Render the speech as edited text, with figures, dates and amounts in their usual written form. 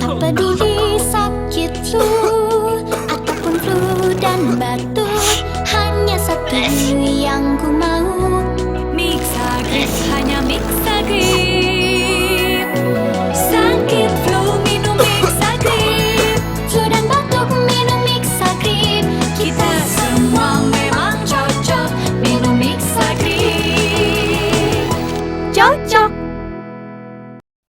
Tak peduli sakit flu ataupun flu dan batuk, hanya satu yang ku mau, Mixagrip, hanya Mixagrip. Sakit flu minum Mixagrip. flu dan batuk minum Mixagrip. Kita semua